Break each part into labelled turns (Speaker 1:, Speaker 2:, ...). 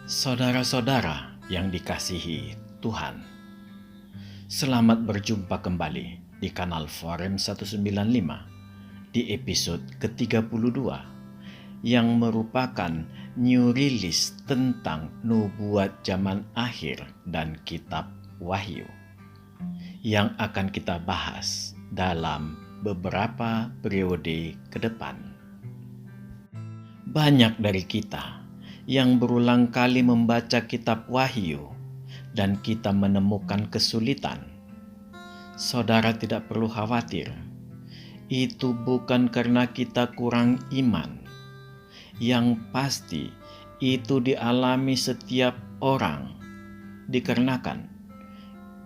Speaker 1: Saudara-saudara yang dikasihi Tuhan, selamat berjumpa kembali di kanal Forum 195 di episode ke-32 yang merupakan new release tentang nubuat zaman akhir dan kitab Wahyu yang akan kita bahas dalam beberapa periode ke depan. Banyak dari kita yang berulang kali membaca kitab Wahyu dan kita menemukan kesulitan. Saudara tidak perlu khawatir. Itu bukan karena kita kurang iman. Yang pasti itu dialami setiap orang. Dikarenakan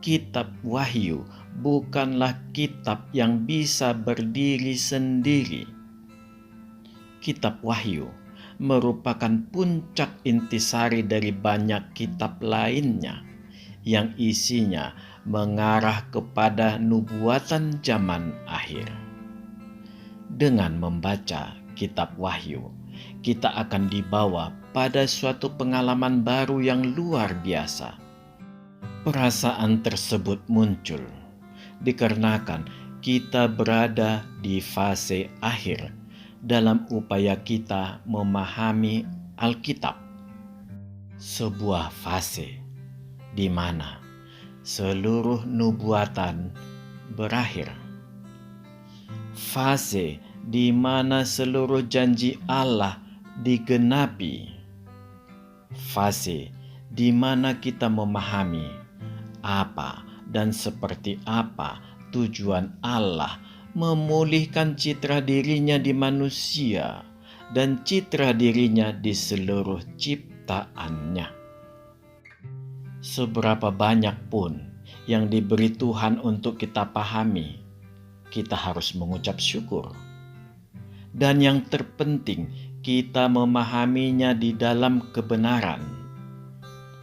Speaker 1: kitab Wahyu bukanlah kitab yang bisa berdiri sendiri. Kitab Wahyu merupakan puncak intisari dari banyak kitab lainnya yang isinya mengarah kepada nubuatan zaman akhir. Dengan membaca kitab Wahyu, kita akan dibawa pada suatu pengalaman baru yang luar biasa. Perasaan tersebut muncul dikarenakan kita berada di fase akhir dalam upaya kita memahami Alkitab. Sebuah fase di mana seluruh nubuatan berakhir. Fase di mana seluruh janji Allah digenapi. Fase di mana kita memahami apa dan seperti apa tujuan Allah memulihkan citra dirinya di manusia dan citra dirinya di seluruh ciptaannya. Seberapa banyak pun yang diberi Tuhan untuk kita pahami, kita harus mengucap syukur. Dan yang terpenting, kita memahaminya di dalam kebenaran.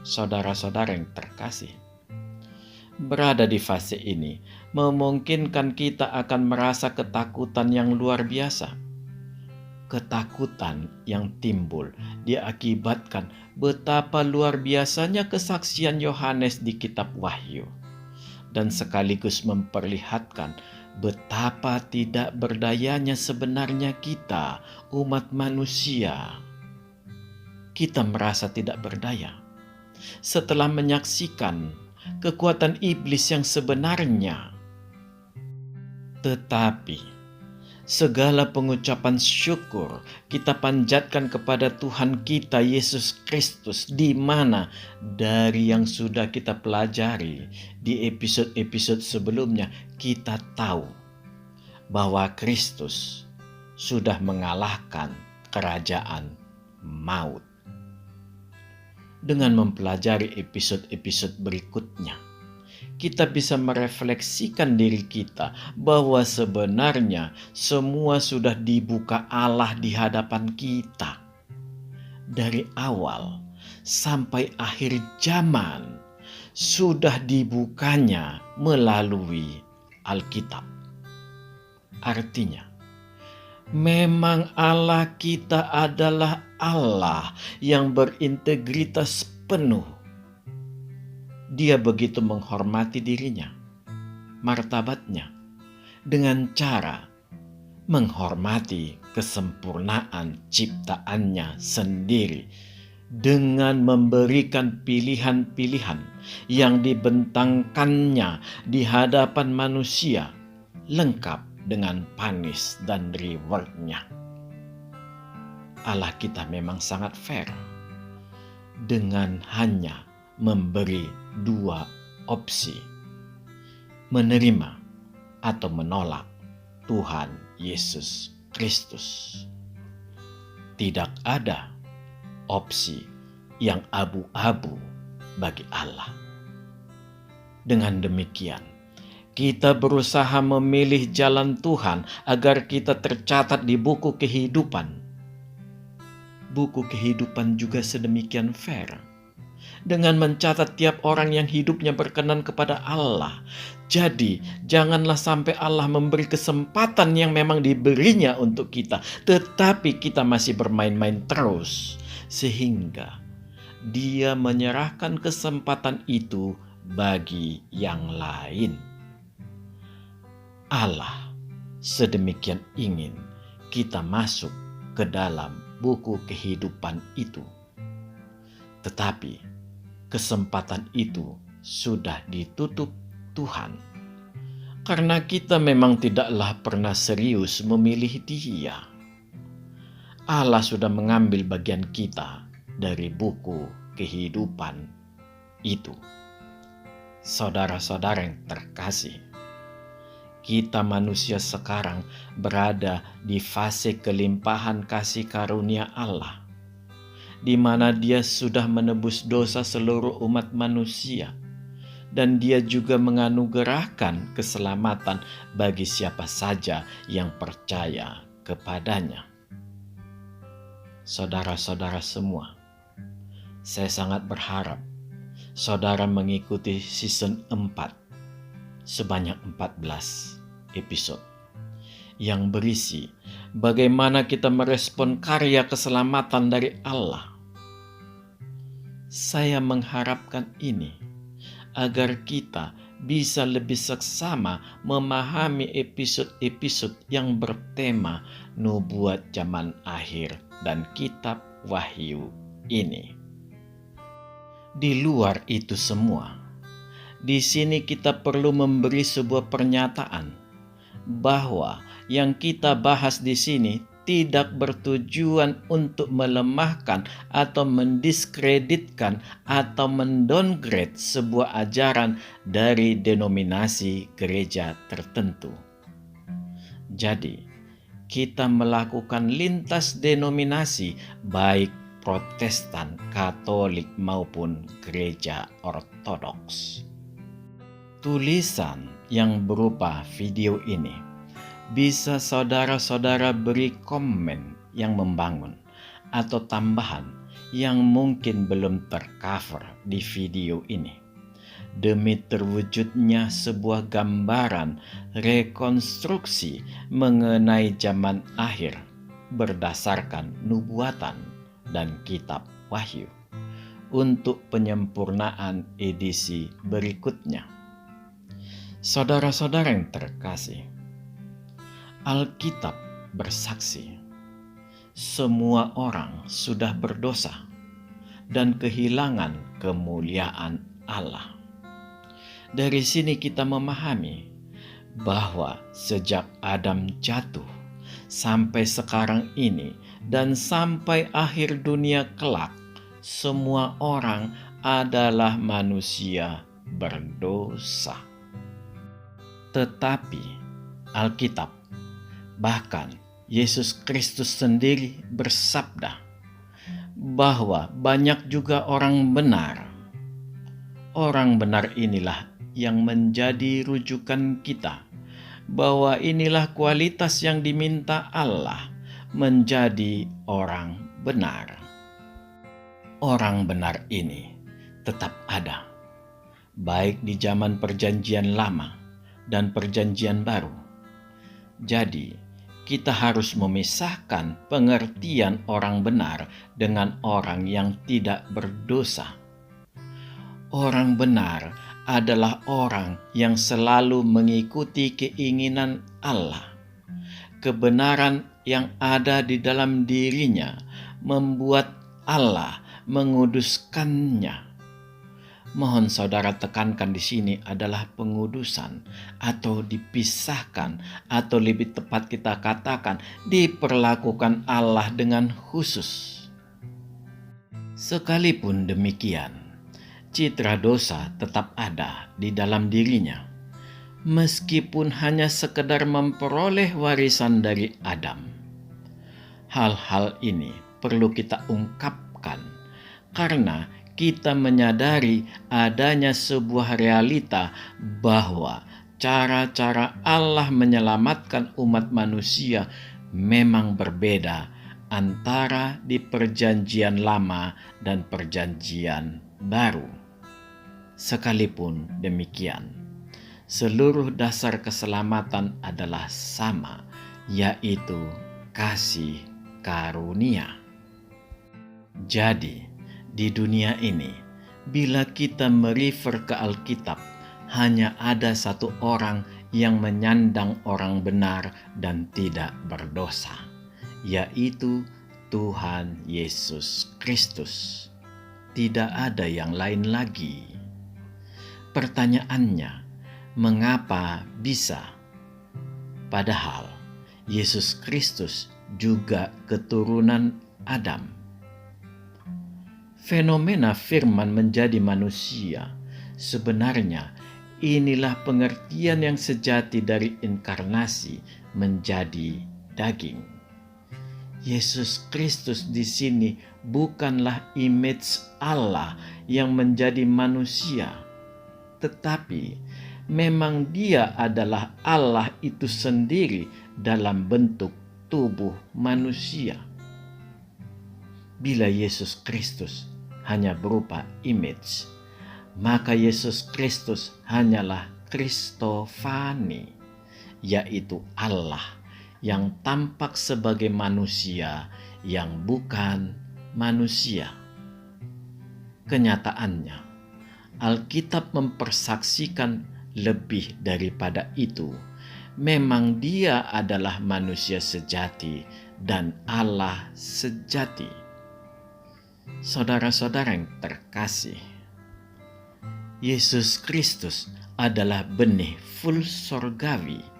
Speaker 1: Saudara-saudara yang terkasih, berada di fase ini memungkinkan kita akan merasa ketakutan yang luar biasa. Ketakutan yang timbul diakibatkan betapa luar biasanya kesaksian Yohanes di kitab Wahyu dan sekaligus memperlihatkan betapa tidak berdayanya sebenarnya kita, umat manusia. Kita merasa tidak berdaya setelah menyaksikan kekuatan iblis yang sebenarnya. Tetapi segala pengucapan syukur kita panjatkan kepada Tuhan kita Yesus Kristus, di mana dari yang sudah kita pelajari di episode-episode sebelumnya, kita tahu bahwa Kristus sudah mengalahkan kerajaan maut. Dengan mempelajari episode-episode berikutnya, kita bisa merefleksikan diri kita bahwa sebenarnya semua sudah dibuka Allah di hadapan kita. Dari awal sampai akhir zaman sudah dibukanya melalui Alkitab. Artinya, memang Allah kita adalah Allah yang berintegritas penuh. Dia begitu menghormati dirinya, martabatnya, dengan cara menghormati kesempurnaan ciptaannya sendiri dengan memberikan pilihan-pilihan yang dibentangkannya di hadapan manusia, lengkap dengan panis dan rewardnya. Allah kita memang sangat fair dengan hanya memberi dua opsi, menerima atau menolak Tuhan Yesus Kristus. Tidak ada opsi yang abu-abu bagi Allah. Dengan demikian, kita berusaha memilih jalan Tuhan agar kita tercatat di buku kehidupan. Buku kehidupan juga sedemikian fair dengan mencatat tiap orang yang hidupnya berkenan kepada Allah. Jadi, janganlah sampai Allah memberi kesempatan yang memang diberinya untuk kita, tetapi kita masih bermain-main terus. Sehingga Dia menyerahkan kesempatan itu bagi yang lain. Allah sedemikian ingin kita masuk ke dalam buku kehidupan itu. Tetapi kesempatan itu sudah ditutup Tuhan, karena kita memang tidaklah pernah serius memilih Dia. Allah sudah mengambil bagian kita dari buku kehidupan itu. Saudara-saudara yang terkasih, kita manusia sekarang berada di fase kelimpahan kasih karunia Allah, di mana Dia sudah menebus dosa seluruh umat manusia, dan Dia juga menganugerahkan keselamatan bagi siapa saja yang percaya kepadanya. Saudara-saudara semua, saya sangat berharap saudara mengikuti season 4 sebanyak 14 episode yang berisi bagaimana kita merespon karya keselamatan dari Allah. Saya mengharapkan ini agar kita bisa lebih seksama memahami episode-episode yang bertema nubuat zaman akhir dan kitab Wahyu ini. Di luar itu semua, di sini kita perlu memberi sebuah pernyataan bahwa yang kita bahas di sini tidak bertujuan untuk melemahkan atau mendiskreditkan atau mendowngrade sebuah ajaran dari denominasi gereja tertentu. Jadi, kita melakukan lintas denominasi baik Protestan, Katolik maupun Gereja Ortodoks. Tulisan yang berupa video ini bisa saudara-saudara beri komen yang membangun atau tambahan yang mungkin belum tercover di video ini, demi terwujudnya sebuah gambaran rekonstruksi mengenai zaman akhir berdasarkan nubuatan dan kitab Wahyu untuk penyempurnaan edisi berikutnya. Saudara-saudara yang terkasih, Alkitab bersaksi semua orang sudah berdosa dan kehilangan kemuliaan Allah. Dari sini kita memahami bahwa sejak Adam jatuh sampai sekarang ini dan sampai akhir dunia kelak, semua orang adalah manusia berdosa. Tetapi Alkitab, bahkan Yesus Kristus sendiri bersabda bahwa banyak juga orang benar. Orang benar inilah yang menjadi rujukan kita, bahwa inilah kualitas yang diminta Allah menjadi orang benar. Orang benar ini tetap ada, baik di zaman Perjanjian Lama dan Perjanjian Baru. Jadi, kita harus memisahkan pengertian orang benar dengan orang yang tidak berdosa. Orang benar adalah orang yang selalu mengikuti keinginan Allah. Kebenaran yang ada di dalam dirinya membuat Allah menguduskannya. Mohon saudara tekankan di sini adalah pengudusan atau dipisahkan, atau lebih tepat kita katakan diperlakukan Allah dengan khusus. Sekalipun demikian, citra dosa tetap ada di dalam dirinya, meskipun hanya sekedar memperoleh warisan dari Adam. Hal-hal ini perlu kita ungkapkan karena kita menyadari adanya sebuah realita bahwa cara-cara Allah menyelamatkan umat manusia memang berbeda antara di Perjanjian Lama dan Perjanjian Baru. Sekalipun demikian, seluruh dasar keselamatan adalah sama, yaitu kasih karunia. Jadi, Di dunia ini, bila kita merefer ke Alkitab, hanya ada satu orang yang menyandang orang benar dan tidak berdosa, yaitu Tuhan Yesus Kristus. Tidak ada yang lain lagi. Pertanyaannya, mengapa bisa? Padahal Yesus Kristus juga keturunan Adam. Fenomena firman menjadi manusia, sebenarnya inilah pengertian yang sejati dari inkarnasi menjadi daging. Yesus Kristus di sini bukanlah image Allah yang menjadi manusia, tetapi memang Dia adalah Allah itu sendiri dalam bentuk tubuh manusia. Bila Yesus Kristus hanya berupa image, maka Yesus Kristus hanyalah Kristofani, yaitu Allah yang tampak sebagai manusia yang bukan manusia. Kenyataannya, Alkitab mempersaksikan lebih daripada itu. Memang Dia adalah manusia sejati dan Allah sejati. Saudara-saudara yang terkasih, Yesus Kristus adalah benih full sorgawi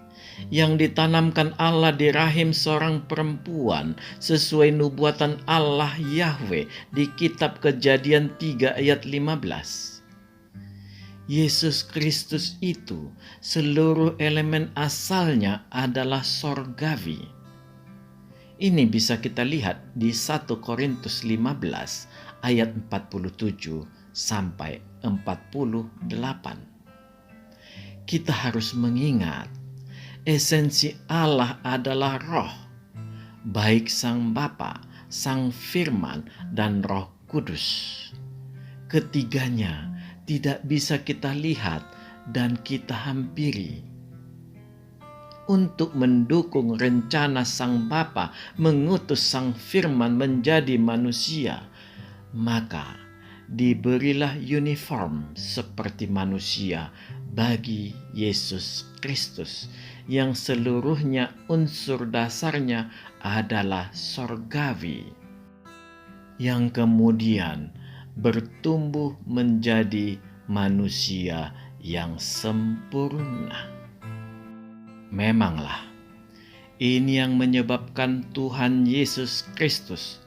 Speaker 1: yang ditanamkan Allah di rahim seorang perempuan sesuai nubuatan Allah Yahweh di kitab Kejadian 3 ayat 15. Yesus Kristus itu seluruh elemen asalnya adalah sorgawi. Ini bisa kita lihat di 1 Korintus 15 ayat 47 sampai 48. Kita harus mengingat esensi Allah adalah Roh, baik Sang Bapa, Sang Firman, dan Roh Kudus. Ketiganya tidak bisa kita lihat dan kita hampiri. Untuk mendukung rencana Sang Bapa mengutus Sang Firman menjadi manusia, maka diberilah uniform seperti manusia bagi Yesus Kristus yang seluruhnya unsur dasarnya adalah sorgawi, yang kemudian bertumbuh menjadi manusia yang sempurna. Memanglah, ini yang menyebabkan Tuhan Yesus Kristus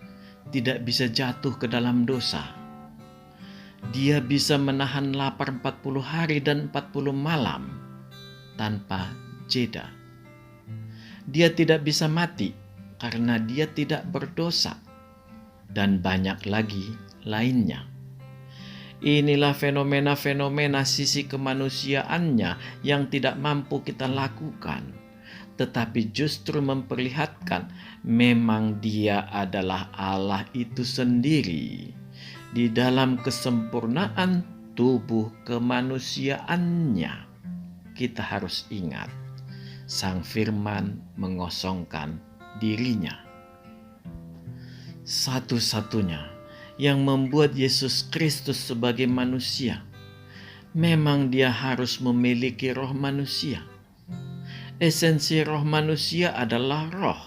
Speaker 1: tidak bisa jatuh ke dalam dosa. Dia bisa menahan lapar 40 hari dan 40 malam tanpa jeda. Dia tidak bisa mati karena dia tidak berdosa, dan banyak lagi lainnya. Inilah fenomena-fenomena sisi kemanusiaannya yang tidak mampu kita lakukan, tetapi justru memperlihatkan memang Dia adalah Allah itu sendiri di dalam kesempurnaan tubuh kemanusiaannya. Kita harus ingat, Sang Firman mengosongkan dirinya. Satu-satunya yang membuat Yesus Kristus sebagai manusia, memang Dia harus memiliki roh manusia. Esensi roh manusia adalah roh,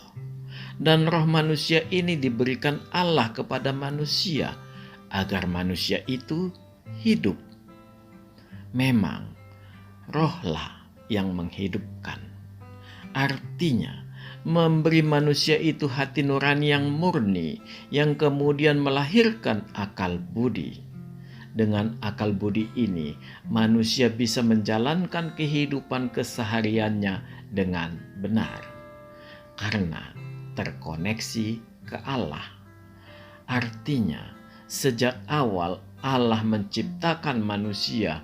Speaker 1: dan roh manusia ini diberikan Allah kepada manusia agar manusia itu hidup. Memang rohlah yang menghidupkan. Artinya, memberi manusia itu hati nurani yang murni, yang kemudian melahirkan akal budi. Dengan akal budi ini, manusia bisa menjalankan kehidupan kesehariannya dengan benar, karena terkoneksi ke Allah. Artinya, sejak awal Allah menciptakan manusia,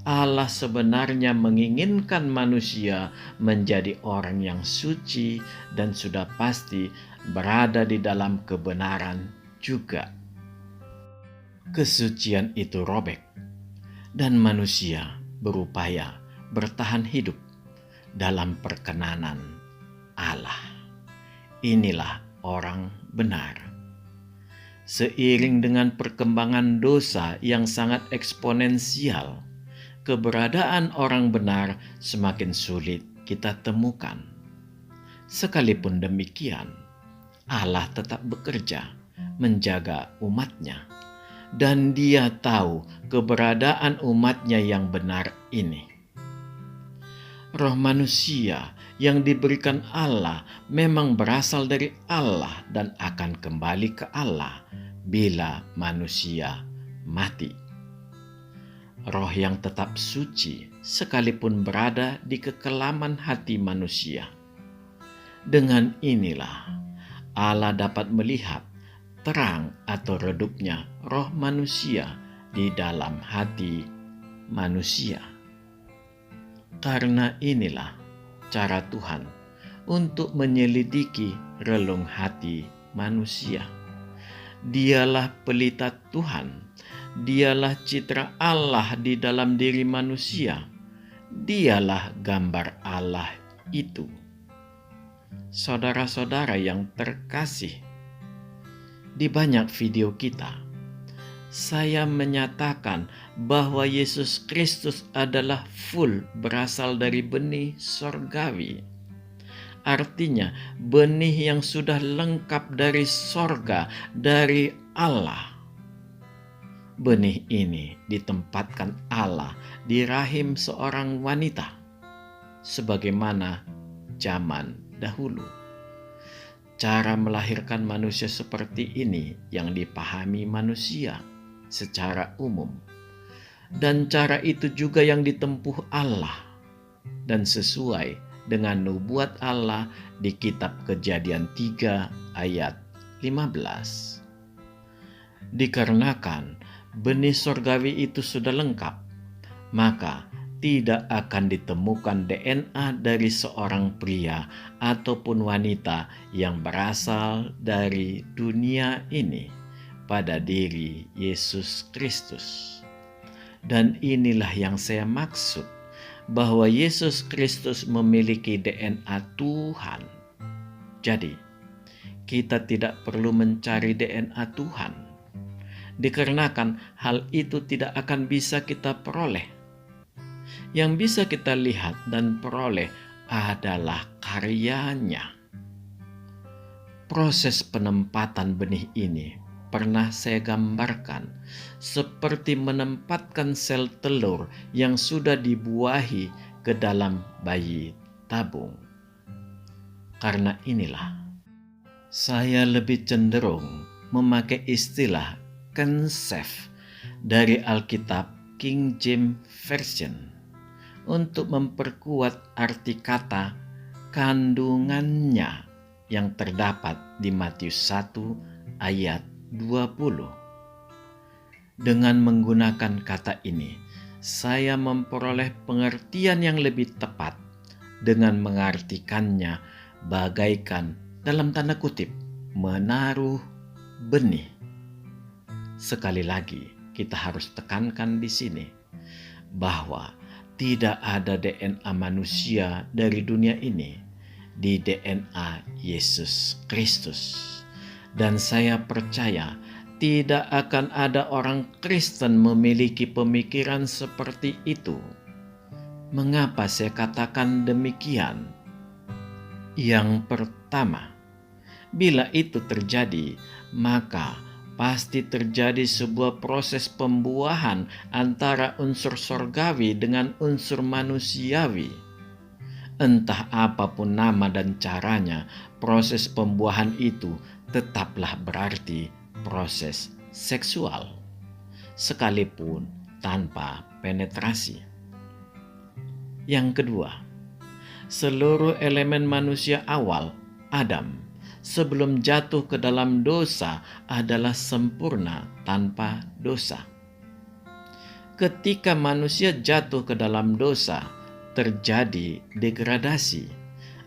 Speaker 1: Allah sebenarnya menginginkan manusia menjadi orang yang suci dan sudah pasti berada di dalam kebenaran juga. Kesucian itu robek, dan manusia berupaya bertahan hidup dalam perkenanan Allah. Inilah orang benar. Seiring dengan perkembangan dosa yang sangat eksponensial, keberadaan orang benar semakin sulit kita temukan. Sekalipun demikian, Allah tetap bekerja menjaga umatnya, dan Dia tahu keberadaan umatnya yang benar ini. Roh manusia yang diberikan Allah memang berasal dari Allah dan akan kembali ke Allah bila manusia mati. Roh yang tetap suci sekalipun berada di kekelaman hati manusia. Dengan inilah Allah dapat melihat terang atau redupnya roh manusia di dalam hati manusia. Karena inilah cara Tuhan untuk menyelidiki relung hati manusia. Dialah pelita Tuhan, Dialah citra Allah di dalam diri manusia, Dialah gambar Allah itu. Saudara-saudara yang terkasih, di banyak video kita, saya menyatakan bahwa Yesus Kristus adalah full berasal dari benih sorgawi. Artinya benih yang sudah lengkap dari sorga, dari Allah. Benih ini ditempatkan Allah di rahim seorang wanita, sebagaimana zaman dahulu. Cara melahirkan manusia seperti ini yang dipahami manusia secara umum. Dan cara itu juga yang ditempuh Allah dan sesuai dengan nubuat Allah di kitab Kejadian 3 ayat 15. Dikarenakan benih sorgawi itu sudah lengkap, maka tidak akan ditemukan DNA dari seorang pria ataupun wanita yang berasal dari dunia ini pada diri Yesus Kristus. Dan inilah yang saya maksud, bahwa Yesus Kristus memiliki DNA Tuhan. Jadi, kita tidak perlu mencari DNA Tuhan, dikarenakan hal itu tidak akan bisa kita peroleh. Yang bisa kita lihat dan peroleh adalah karyanya. Proses penempatan benih ini pernah saya gambarkan seperti menempatkan sel telur yang sudah dibuahi ke dalam bayi tabung. Karena inilah saya lebih cenderung memakai istilah concept dari Alkitab King James Version untuk memperkuat arti kata kandungannya yang terdapat di Matius 1 ayat 20. Dengan menggunakan kata ini, saya memperoleh pengertian yang lebih tepat dengan mengartikannya bagaikan, dalam tanda kutip, menaruh benih. Sekali lagi, kita harus tekankan di sini bahwa tidak ada DNA manusia dari dunia ini di DNA Yesus Kristus. Dan saya percaya tidak akan ada orang Kristen memiliki pemikiran seperti itu. Mengapa saya katakan demikian? Yang pertama, bila itu terjadi, maka pasti terjadi sebuah proses pembuahan antara unsur sorgawi dengan unsur manusiawi. Entah apapun nama dan caranya, proses pembuahan itu tetaplah berarti proses seksual, sekalipun tanpa penetrasi. Yang kedua, seluruh elemen manusia awal, Adam, sebelum jatuh ke dalam dosa adalah sempurna tanpa dosa. Ketika manusia jatuh ke dalam dosa, terjadi degradasi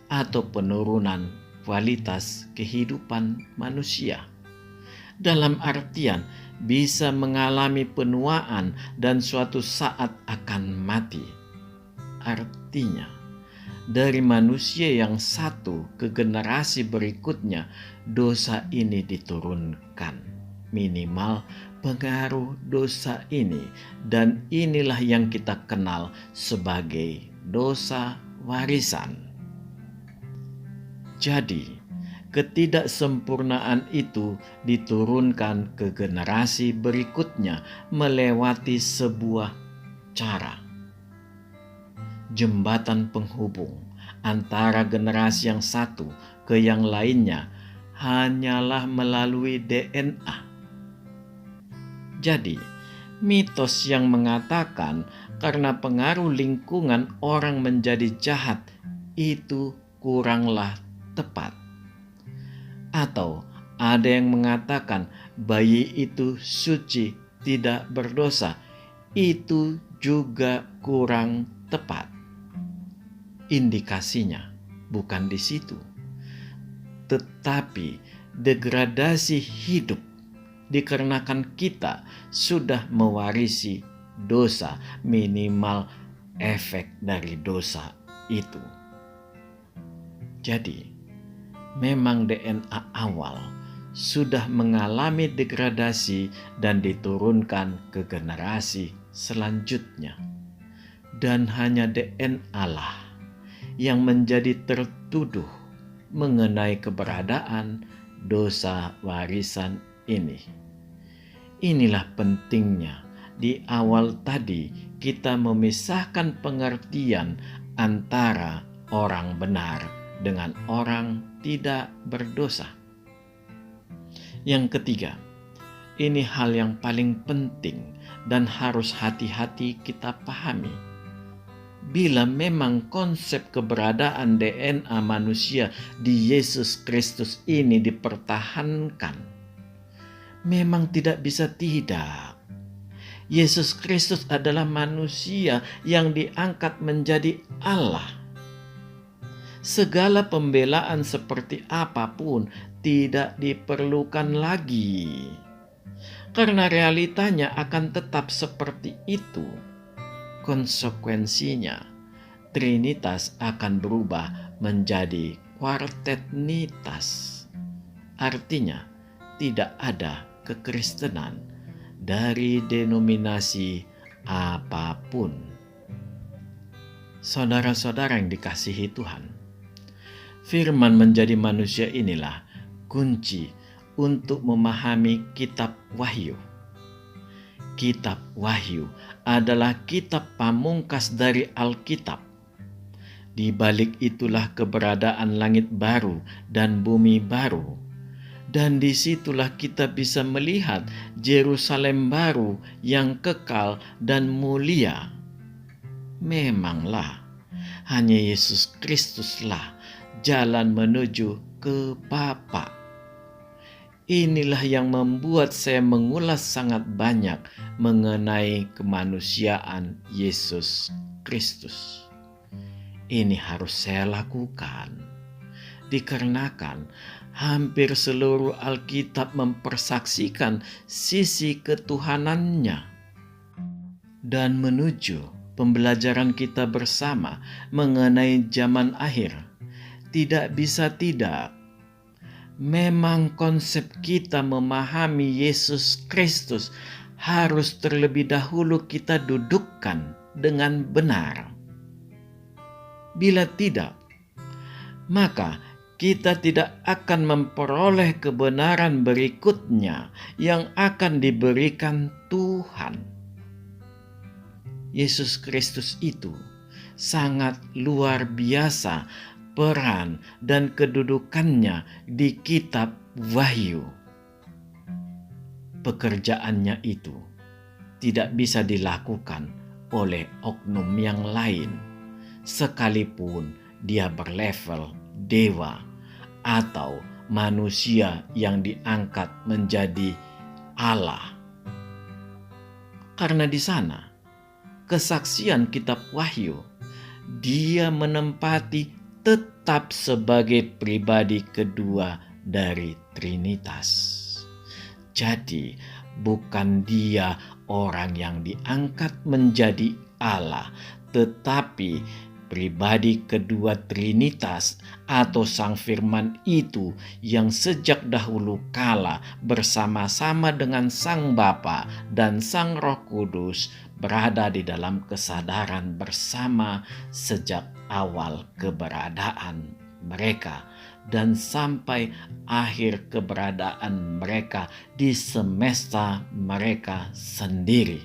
Speaker 1: atau penurunan kualitas kehidupan manusia. Dalam artian bisa mengalami penuaan dan suatu saat akan mati. Artinya, dari manusia yang satu ke generasi berikutnya, dosa ini diturunkan. minimal pengaruh dosa ini, dan inilah yang kita kenal sebagai dosa warisan. Jadi, ketidaksempurnaan itu diturunkan ke generasi berikutnya melewati sebuah cara. Jembatan penghubung antara generasi yang satu ke yang lainnya hanyalah melalui DNA. Jadi, mitos yang mengatakan karena pengaruh lingkungan orang menjadi jahat itu kuranglah tepat. Atau ada yang mengatakan bayi itu suci, tidak berdosa, itu juga kurang tepat. Indikasinya bukan di situ, tetapi degradasi hidup dikarenakan kita sudah mewarisi dosa, minimal efek dari dosa itu. Jadi, memang DNA awal sudah mengalami degradasi dan diturunkan ke generasi selanjutnya. Dan hanya DNA lah yang menjadi tertuduh mengenai keberadaan dosa warisan ini. Inilah pentingnya di awal tadi kita memisahkan pengertian antara orang benar dengan orang tidak berdosa. Yang ketiga, ini hal yang paling penting dan harus hati-hati kita pahami. Bila memang konsep keberadaan DNA manusia di Yesus Kristus ini dipertahankan, memang tidak bisa tidak. Yesus Kristus adalah manusia yang diangkat menjadi Allah. Segala pembelaan seperti apapun tidak diperlukan lagi, karena realitanya akan tetap seperti itu. Konsekuensinya, Trinitas akan berubah menjadi kuartetnitas. Artinya, tidak ada kekristenan dari denominasi apapun. Saudara-saudara yang dikasihi Tuhan, firman menjadi manusia inilah kunci untuk memahami kitab Wahyu. Kitab Wahyu adalah kitab pamungkas dari Alkitab. Di balik itulah keberadaan langit baru dan bumi baru. Dan disitulah kita bisa melihat Yerusalem baru yang kekal dan mulia. Memanglah, hanya Yesus Kristuslah jalan menuju ke Bapa. Inilah yang membuat saya mengulas sangat banyak mengenai kemanusiaan Yesus Kristus. Ini harus saya lakukan dikarenakan hampir seluruh Alkitab mempersaksikan sisi ketuhanannya. Dan menuju pembelajaran kita bersama mengenai zaman akhir, tidak bisa tidak, memang konsep kita memahami Yesus Kristus harus terlebih dahulu kita dudukkan dengan benar. Bila tidak, maka kita tidak akan memperoleh kebenaran berikutnya yang akan diberikan Tuhan. Yesus Kristus itu sangat luar biasa peran dan kedudukannya di kitab Wahyu. Pekerjaannya itu tidak bisa dilakukan oleh oknum yang lain, sekalipun dia berlevel dewa atau manusia yang diangkat menjadi Allah. Karena di sana kesaksian kitab Wahyu, dia menempati tetap sebagai pribadi kedua dari Trinitas. Jadi bukan dia orang yang diangkat menjadi Allah, tetapi pribadi kedua Trinitas atau Sang Firman itu yang sejak dahulu kala bersama-sama dengan Sang Bapa dan Sang Roh Kudus berada di dalam kesadaran bersama sejak awal keberadaan mereka dan sampai akhir keberadaan mereka di semesta mereka sendiri.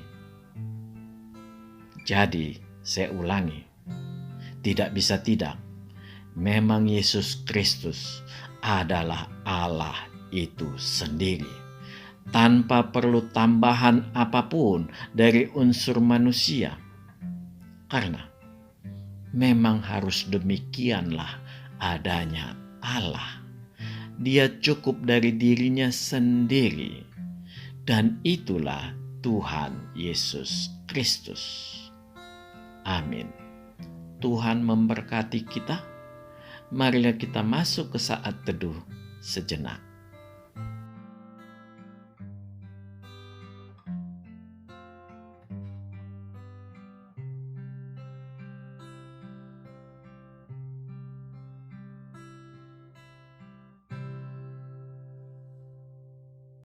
Speaker 1: Jadi, saya ulangi, tidak bisa tidak, memang Yesus Kristus adalah Allah itu sendiri, tanpa perlu tambahan apapun dari unsur manusia. Karena memang harus demikianlah adanya Allah. Dia cukup dari dirinya sendiri, dan itulah Tuhan Yesus Kristus. Amin. Tuhan memberkati kita. Marilah kita masuk ke saat teduh sejenak.